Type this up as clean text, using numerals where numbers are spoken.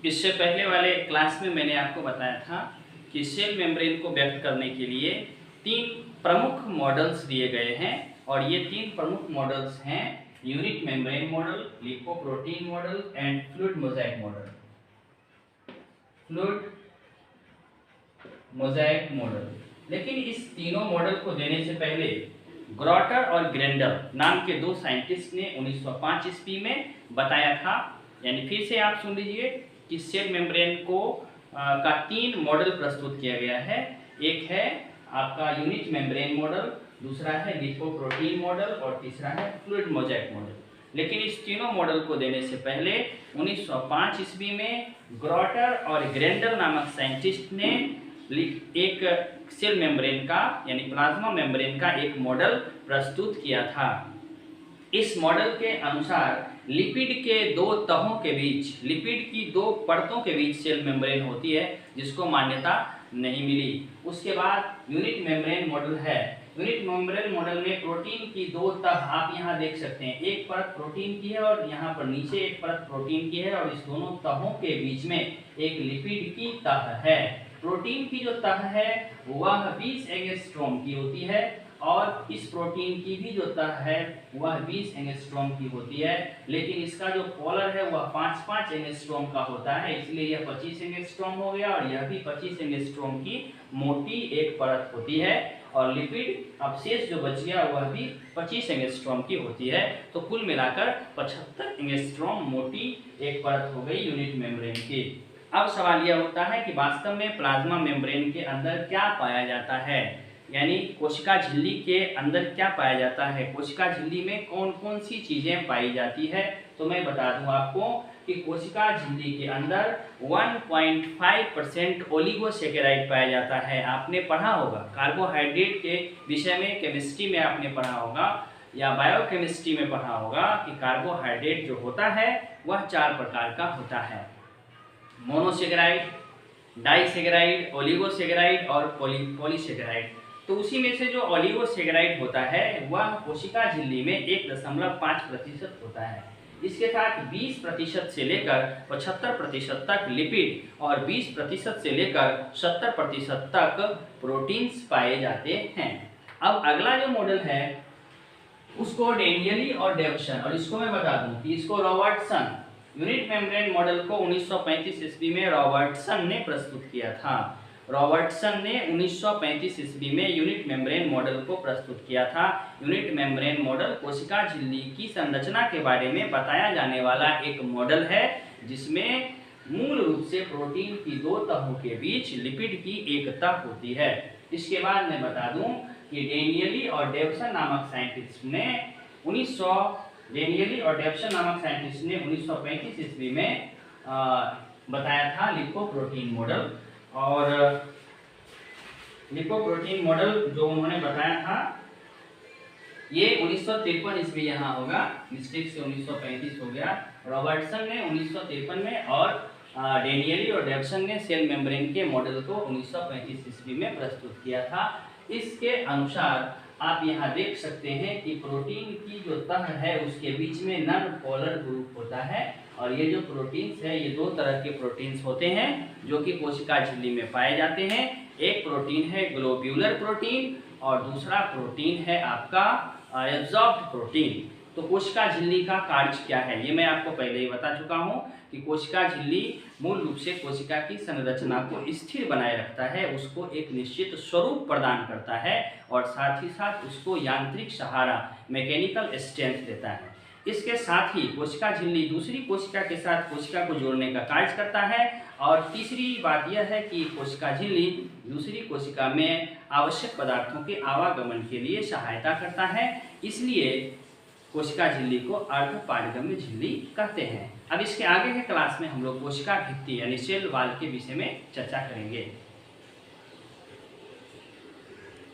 इससे पहले वाले क्लास में मैंने आपको बताया था कि सेल मेम्ब्रेन को व्यक्त करने के लिए 3 प्रमुख मॉडल्स दिए गए हैं और ये 3 प्रमुख मॉडल्स हैं unit membrane model, lipoprotein model and fluid mosaic model. Fluid mosaic model. लेकिन इस तीनों मॉडल को देने से पहले ग्रॉटर और ग्रेंडल नाम के 2 साइंटिस्ट ने 1905 ईस्वी में बताया था। यानी फिर से आप सुन लीजिए कि सेल मेम्ब्रेन का 3 मॉडल प्रस्तुत किया गया है। एक है आपका यूनिट मेम्ब्रेन मॉडल, दूसरा है लिपोप्रोटीन मॉडल और तीसरा है फ्लूइड मोज़ेक मॉडल। लेकिन इस तीनों मॉडल को देने से पहले 1905 ईस्वी में ग्रॉटर और ग्रेंडल नामक साइंटिस्ट ने एक सेल मेम्ब्रेन का यानी प्लाज्मा मेम्ब्रेन का एक मॉडल प्रस्तुत किया था। इस मॉडल के अनुसार लिपिड के 2 तहों के बीच, लिपिड की 2 परतों के बीच सेल मेम्ब्रेन होती है, जिसको मान्यता नहीं मिली। उसके बाद यूनिट मेम्ब्रेन मॉडल है। यूनिट मेम्ब्रेन मॉडल में प्रोटीन की 2 तह आप यहाँ देख सकते हैं, एक परत प्रोटीन की है और यहाँ पर नीचे एक परत प्रोटीन की है, और इस दोनों तहों के बीच में एक लिपिड की तह है। प्रोटीन की जो तह है वह 20 एंगस्ट्रॉम की होती है और इस प्रोटीन की भी जो तह है वह 20 एंगस्ट्रॉम की होती है, लेकिन इसका जो पोलर है वह 5-5 एंगस्ट्रॉम का होता है, इसलिए यह 25 एंगस्ट्रॉम हो गया और यह भी 25 एंगस्ट्रॉम की मोटी एक परत होती है, और लिपिड अवशेष जो बच गया वह भी 25 एंगस्ट्रॉम की होती है। तो कुल मिलाकर 75 एंगस्ट्रॉम मोटी एक परत हो गई यूनिट मेम्ब्रेन की। अब सवाल यह होता है कि वास्तव में प्लाज्मा मेम्ब्रेन के अंदर क्या पाया जाता है, यानी कोशिका झिल्ली के अंदर क्या पाया जाता है, कोशिका झिल्ली में कौन कौन सी चीजें पाई जाती है। तो मैं बता दूं आपको कि कोशिका झिल्ली के अंदर 1.5% ओलिगोसैकेराइड पाया जाता है। आपने पढ़ा होगा कार्बोहाइड्रेट के विषय में, केमिस्ट्री में आपने पढ़ा होगा या बायोकेमिस्ट्री में पढ़ा होगा कि कार्बोहाइड्रेट जो होता है वह 4 प्रकार का होता है, मोनोसेकेराइड, डाइसेकेराइड, ओलिगोसेकेराइड और पॉलीसेकेराइड। तो उसी में से जो ओलिगोसेकेराइड होता है वह कोशिका झिल्ली में 1.5% होता है। इसके साथ 20% से लेकर 75% तक लिपिड और 20% से लेकर 70% तक प्रोटीन्स पाए जाते हैं। अब अगला जो मॉडल है उसको डेनियली और डेवसन, और इसको मैं बता दूं कि इसको रॉबर्टसन, यूनिट मेम्ब्रेन मॉडल को 1935 ईस्वी में रॉबर्टसन ने प्रस्तुत किया था। रॉबर्टसन ने 1935 ईस्वी में यूनिट मेम्ब्रेन मॉडल को प्रस्तुत किया था। यूनिट मेम्ब्रेन मॉडल कोशिका झिल्ली की संरचना के बारे में बताया जाने वाला एक मॉडल है, जिसमें मूल रूप से प्रोटीन की 2 तहों के बीच लिपिड की एक तह होती है। इसके बाद मैं बता दूं कि डेनियली और डेवसन नामक साइंटिस्ट ने 1935 ईस्वी में बताया था लिपोप्रोटीन मॉडल। और लिपोप्रोटीन मॉडल जो उन्होंने बताया था ये 1953 ईस्वी यहाँ होगा, मिस्टेक से 1935 हो गया। रॉबर्टसन ने 1953 में और डेनियली और डेवसन ने सेल मेम्ब्रेन के मॉडल को 1935 ईस्वी में प्रस्तुत किया था। इसके अनुसार आप यहाँ देख सकते हैं कि प्रोटीन की जो तह है उसके बीच में नॉन पोलर ग्रुप होता है, और ये जो प्रोटीन्स है ये 2 तरह के प्रोटीन्स होते हैं जो कि कोशिका झिल्ली में पाए जाते हैं। एक प्रोटीन है ग्लोब्यूलर प्रोटीन और दूसरा प्रोटीन है आपका एब्जॉर्ब्ड प्रोटीन। तो कोशिका झिल्ली का कार्य क्या है ये मैं आपको पहले ही बता चुका हूँ कि कोशिका झिल्ली मूल रूप से कोशिका की संरचना को स्थिर बनाए रखता है, उसको एक निश्चित स्वरूप प्रदान करता है और साथ ही साथ उसको यांत्रिक सहारा, मैकेनिकल स्ट्रेंथ देता है। इसके साथ ही कोशिका झिल्ली दूसरी कोशिका के साथ कोशिका को जोड़ने का कार्य करता है, और तीसरी बात यह है कि कोशिका झिल्ली दूसरी कोशिका में आवश्यक पदार्थों के आवागमन के लिए सहायता करता है, इसलिए कोशिका झिल्ली को अर्धपारगम्य झिल्ली कहते हैं। अब इसके आगे के क्लास में हम लोग कोशिका भित्ति यानी सेल वॉल के विषय में चर्चा करेंगे।